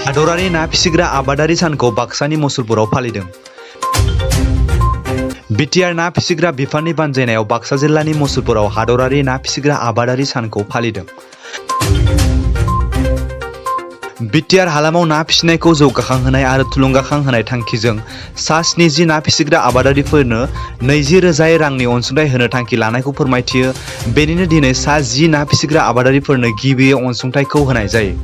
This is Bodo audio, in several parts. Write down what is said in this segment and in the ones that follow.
हादरारि ना फिसिग्रा आबादारि सानखौ बाक्सानि मुसलपुराव फालिदों। बिटिआर ना फिसिग्रा बिफाननि बानजायनायाव बाक्सा जिल्लानि मुसलपुराव हादरारि ना फिसिग्रा आबादारि सानखौ फालिदों। बिटिआर हालामाव ना फिसिनायखौ जौगाखांहोनाय आरो थुलुंगाखांहोनाय थांखिजों सा 70 ना फिसिग्रा आबादारिफोरनो 20,000 रांनि अनसुंथाइ होनो थांखि लानायखौ फोरमायथियो। बेनिनो दिनै सा 10 ना फिसिग्रा आबादारिफोरनो गिबियै अनसुंथाइखौ होनाय जायो।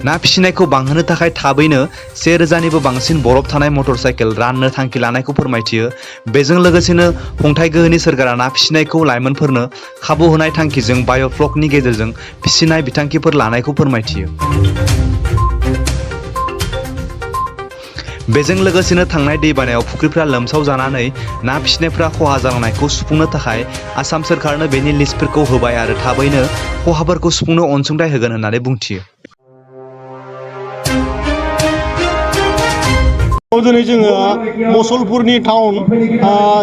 ना फिसिनायखौ बांहोनो थाखाय थाबैनो 1,000निबो बांसिन बरफ थानाय मटर साइकेल राननो थांखि लानायखौ फोरमायथियो। बेजों लोगोसेनो खुंथाइ गोहोनि सोरखारा ना फिसिनायखौ लाइमोनफोरनो खाबु होनाय थांखिजों बाय'फ्लकनि गेजेरजों फिसिनाय बिथांखिफोर लानायखौ फोरमायथियो। बेजों लोगोसेनो थांनाय दैबानायाव फुख्रिफ्रा लोमसाव जानानै ना फिसिनायफ्रा खहा जालांनायखौ सुफुंनो थाखाय आसाम सोरखारनो बेनि लिस्टफोरखौ होबाय आरो थाबैनो खहाफोरखौ सुफुंनो अनसुंथाइ होगोन होननानै बुंथियो। दिनै जोङो मुसलपुरनि टाउन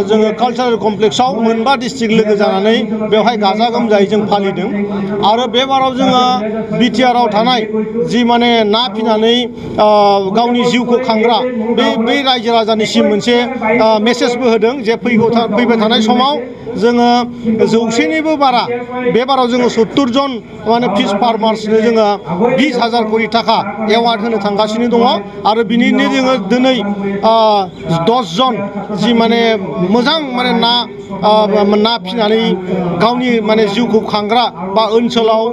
जोङो कालचारेल कमप्लेक्सआव मोनबा डिस्ट्रिक्ट लोगो जानानै बेवहाय गाजा गोमजायै जों फालिदों आरो बे बाराव जोङो बिटिआरआव थानाय जि माने ना फिनानै गावनि जिउखौ खांग्रा बै रायजो राजानिसिम मोनसे मेसेजबो होदों जे फैबाय थानाय समाव जोङो 100निबो बारा बे बाराव जोङो 70 जन माने फिस फार्मार्सनो जोङो 20,000 कोटी थाखा एवार्ड होनो थांगासिनो दङ आरो बिनिनो जोङो दिनै 10 जन जि माने मोजां माने ना फिनानै गावनि माने जिउखौ खांग्रा बा ओनसोलाव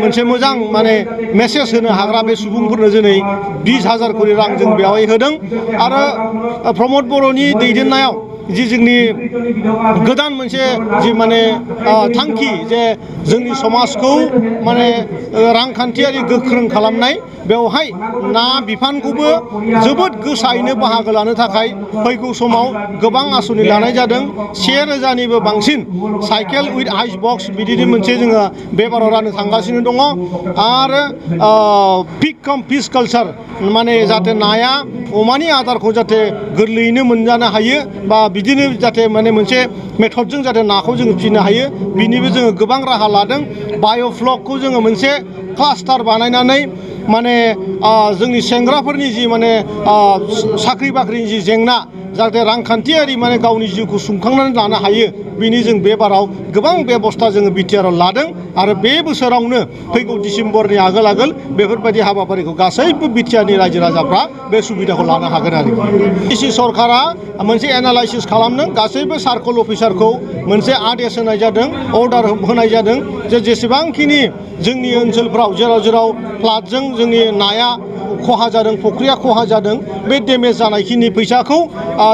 मोनसे मोजां माने मेसेज होनो हाग्रा बे सुबुंफोरनो दिनै 20,000 कोटी रां जों बेवहाय होदों आरो प्रमद बर'नि दैदेननायाव जि जोंनि गोदान मोनसे जि माने थांखि जे जोंनि समाजखौ माने रांखान्थियारि गोख्रों खालामनाय बेवहाय ना बिफानखौबो जोबोद गोसायैनो बाहागो लानो थाखाय फैगौ समाव गोबां आसनि लानाय जादों। 1,000निबो बांसिन साइकेल उइथ आइस बक्स बिदिनो मोनसे जोङो बे बाराव राननो थांगासिनो दङ आरो पिक कम फिस कालचार माने जाहाथे नाया अमानि आदारखौ जाहाथे गोरलैयैनो मोनजानो हायो बा बिदिनो जाहाथे माने मोनसे मेथडजों जाहाथे नाखौ जोङो फिसिनो हायो बिनिबो जोङो गोबां राहा लादों। बाय'फ्लकखौ जोङो मोनसे क्लास्टार बानायनानै माने जोंनि सेंग्राफोरनि जि माने साख्रि बाख्रिनि जि जेंना जाहाथे रांखान्थियारि माने गावनि जिउखौ सुंखांनानै लानो हायो बिनि जों बे बाराव गोबां बेबस्था जोङो बिटिआरआव लादों आरो बे बोसोरावनो फैगौ डिसेम्बरनि आगोल बेफोरबायदि हाबाफारिखौ गासैबो बिटिआरनि रायजो राजाफ्रा बे सुबिदाखौ लानो हागोन आरो डिसि सरकारा मोनसे एनालाइसिस खालामदों गासैबो सार्कल अफिसारखौ मोनसे आदेश होनाय जादों अर्डार होनाय जादों जे जेसेबांखिनि जोंनि ओनसोलफ्राव जेराव फ्लादजों जोंनि नाया खहा जादों फुख्रिया खहा जादों बे डेमेज जानायखिनि फैसाखौ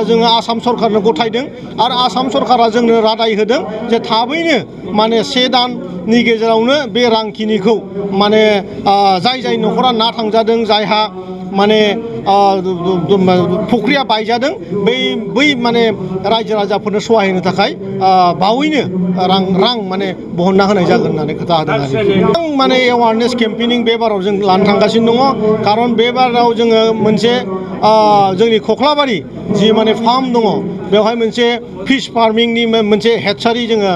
जोङो आसाम सरकारनो गथायदों आरो आसाम सरकारा जोंनो रादाय होदों जे थाबैनो माने 1 दाननि गेजेरावनो बे रांखिनिखौ माने जाय न'खरा ना थांजादों जायहा माने फुख्रिया बायजादों बै माने रायजो राजाफोरनो सहाय होनो थाखाय बावैनो रां माने बहनना होनाय जागोन होननानै खोथा होदों आरो माने एवारनेस केम्पेनिं बे बाराव जों लानो थांगासिनो दङ खारन बे बाराव जोङो मोनसे जोंनि खख्लाबारि जि माने फार्म दङ बेवहाय मोनसे फिश फार्मिंनि मोनसे हेडसारि जोङो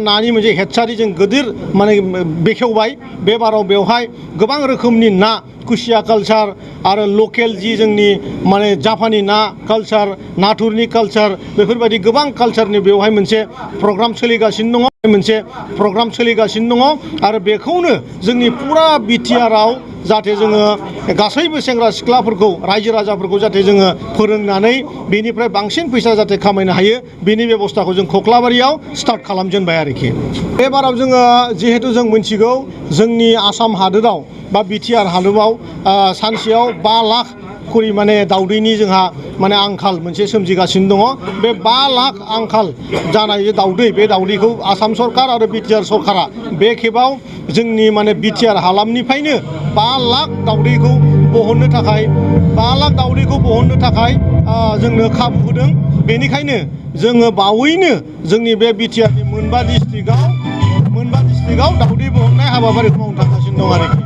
नानि मोनसे हेडसारि जों गिदिर माने बेखेवबाय बे बाराव बेवहाय गोबां रोखोमनि ना कुसिया कालचार आरो लकेल जि जोंनि माने जापानि ना कालचार नाथुरनि कालचार बेफोरबायदि गोबां कालचारनि बेवहाय मोनसे प्रग्राम सोलिगासिनो दङ आरो बेखौनो जोंनि फुरा बिटिआरआव जाहाथे जोङो गासैबो सेंग्रा सिख्लाफोरखौ रायजो राजाफोरखौ जाहाथे जोङो फोरोंनानै बेनिफ्राय बांसिन फैसा जाहाथे खामायनो हायो बेनि बेबस्थाखौ जों खख्लाबारियाव स्टार्ट खालामजेनबाय आरोखि। बे बाराव जोङो जिहेतु जों मिथिगौ जोंनि आसाम हादोराव बा बिटिआर हादोराव सानसेयाव 5 लाख करी माने दाउदैनि जोंहा माने आंखाल मोनसे सोमजिगासिनो दङ बे 5 लाख आंखाल जानाय दाउदै बे दाउदैखौ आसाम सरकार आरो बिटिआर सरकारा बे खेबाव जोंनि माने बिटिआर हालामनिफ्रायनो 5 लाख दाउदैखौ बहननो थाखाय जोंनो खाबु होदों। बेनिखायनो जोङो बावैनो जोंनि बे बिटिआरनि मोनबा डिस्ट्रिक्टआव दाउदै बहननाय हाबाफारिखौ मावनो थांगासिनो दं आरोखि।